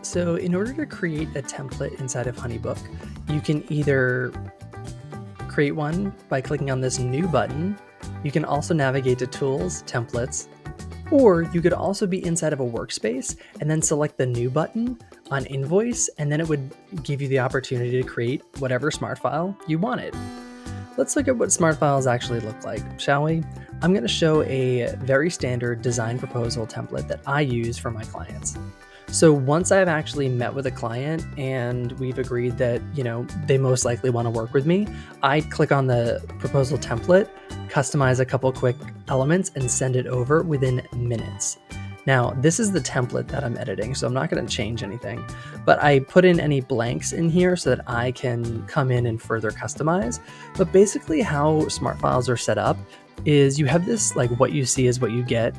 So in order to create a template inside of HoneyBook, you can either create one by clicking on this new button. You can also navigate to Tools, Templates, or you could also be inside of a workspace and then select the new button on Invoice, and then it would give you the opportunity to create whatever smart file you wanted. Let's look at what smart files actually look like, shall we? I'm going to show a very standard design proposal template that I use for my clients. So once I've actually met with a client and we've agreed that, they most likely want to work with me, I click on the proposal template, customize a couple quick elements, and send it over within minutes. Now, this is the template that I'm editing, so I'm not going to change anything, but I put in any blanks in here so that I can come in and further customize. But basically how smart files are set up is you have this what you see is what you get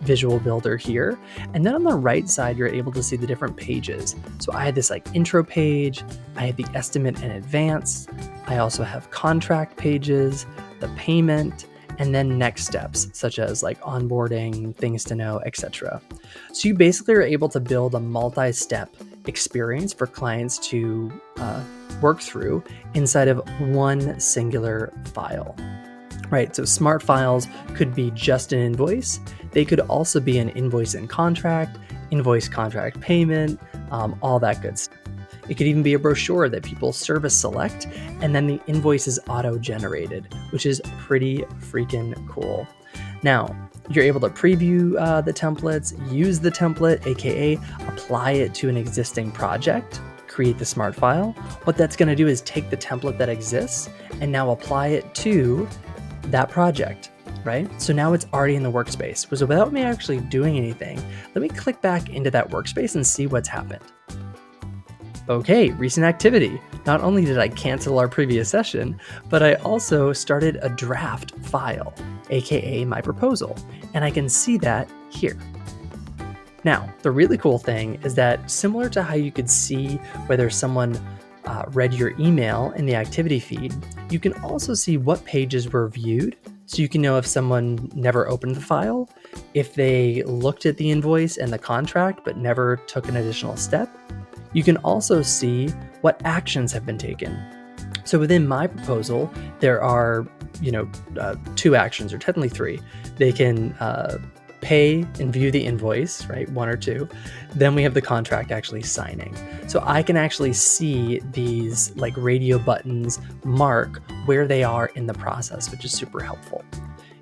visual builder here. And then on the right side, you're able to see the different pages. So I had this intro page, I have the estimate and advance. I also have contract pages, the payment, and then next steps, such as onboarding, things to know, etc. So you basically are able to build a multi-step experience for clients to work through inside of one singular file. Right, so smart files could be just an invoice. They could also be an invoice and contract, invoice contract payment, all that good stuff. It could even be a brochure that people service select, and then the invoice is auto-generated, which is pretty freaking cool. Now, you're able to preview the templates, use the template, aka apply it to an existing project, create the smart file. What that's going to do is take the template that exists and now apply it to that project, right? So now it's already in the workspace. So without me actually doing anything, let me click back into that workspace and see what's happened. Okay, recent activity. Not only did I cancel our previous session, but I also started a draft file, aka my proposal, and I can see that here. Now, the really cool thing is that similar to how you could see whether someone read your email in the activity feed, you can also see what pages were viewed. So you can know if someone never opened the file, if they looked at the invoice and the contract but never took an additional step. You can also see what actions have been taken. So within my proposal, there are, 2 actions, or technically 3. They can pay and view the invoice, right? 1 or 2. Then we have the contract actually signing. So I can actually see these radio buttons mark where they are in the process, which is super helpful.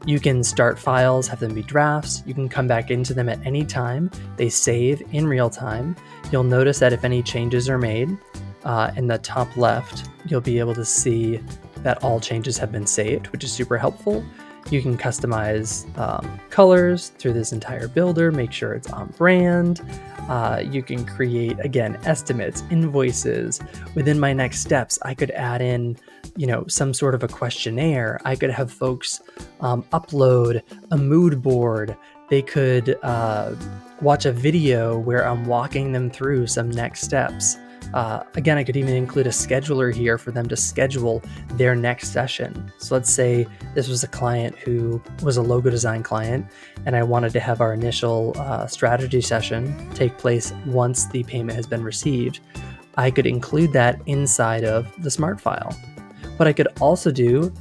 You can start files, have them be drafts. You can come back into them at any time. They save in real time. You'll notice that if any changes are made, in the top left, you'll be able to see that all changes have been saved, which is super helpful. You can customize colors through this entire builder, make sure it's on brand. You can create, again, estimates, invoices. Within my next steps, I could add in, some sort of a questionnaire. I could have folks upload a mood board. They could watch a video where I'm walking them through some next steps. Again, I could even include a scheduler here for them to schedule their next session. So let's say this was a client who was a logo design client, and I wanted to have our initial strategy session take place once the payment has been received. I could include that inside of the smart file. What I could also do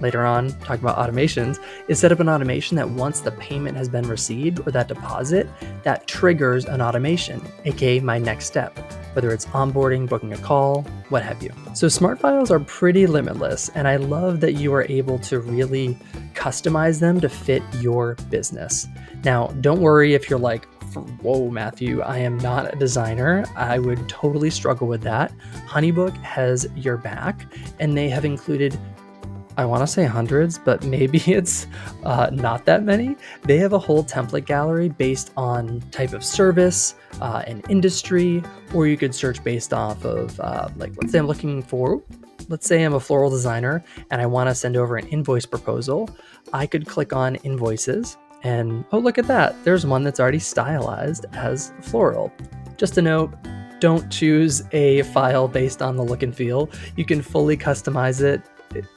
later on, talking about automations, is set up an automation that once the payment has been received or that deposit, that triggers an automation, aka my next step, whether it's onboarding, booking a call, what have you. So smart files are pretty limitless, and I love that you are able to really customize them to fit your business. Now, don't worry if you're like, whoa, Matthew, I am not a designer. I would totally struggle with that. HoneyBook has your back, and they have included, I want to say hundreds, but maybe it's not that many. They have a whole template gallery based on type of service and industry, or you could search based off of, let's say I'm a floral designer and I want to send over an invoice proposal. I could click on invoices and, oh, look at that. There's one that's already stylized as floral. Just a note, don't choose a file based on the look and feel. You can fully customize it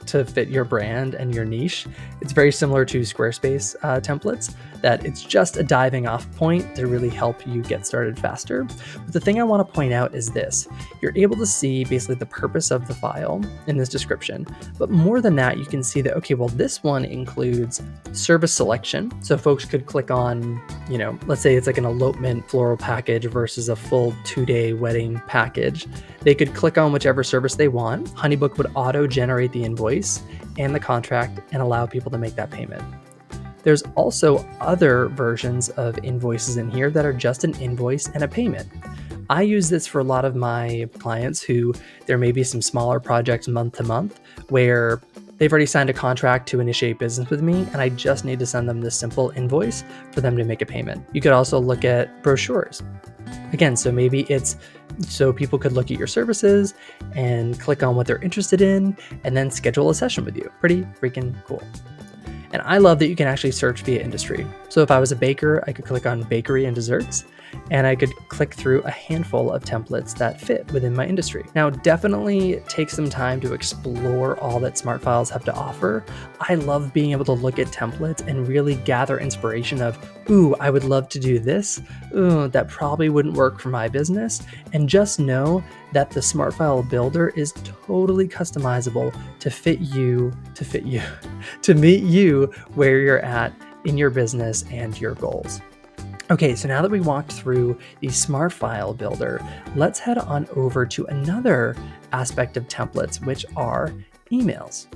to fit your brand and your niche. It's very similar to Squarespace templates. that it's just a diving off point to really help you get started faster. But the thing I want to point out is this. You're able to see basically the purpose of the file in this description, but more than that, you can see that, okay, well, this one includes service selection. So folks could click on, let's say it's like an elopement floral package versus a full 2-day wedding package. They could click on whichever service they want. HoneyBook would auto-generate the invoice and the contract and allow people to make that payment. There's also other versions of invoices in here that are just an invoice and a payment. I use this for a lot of my clients who there may be some smaller projects month to month where they've already signed a contract to initiate business with me, and I just need to send them this simple invoice for them to make a payment. You could also look at brochures. Again, so maybe it's so people could look at your services and click on what they're interested in and then schedule a session with you. Pretty freaking cool. And I love that you can actually search via industry. So if I was a baker, I could click on bakery and desserts, and I could click through a handful of templates that fit within my industry. Now, definitely take some time to explore all that Smart Files have to offer. I love being able to look at templates and really gather inspiration of, ooh, I would love to do this. Ooh, that probably wouldn't work for my business. And just know that the Smart File Builder is totally customizable to meet you where you're at in your business and your goals. Okay, so now that we walked through the Smart File Builder, let's head on over to another aspect of templates, which are emails.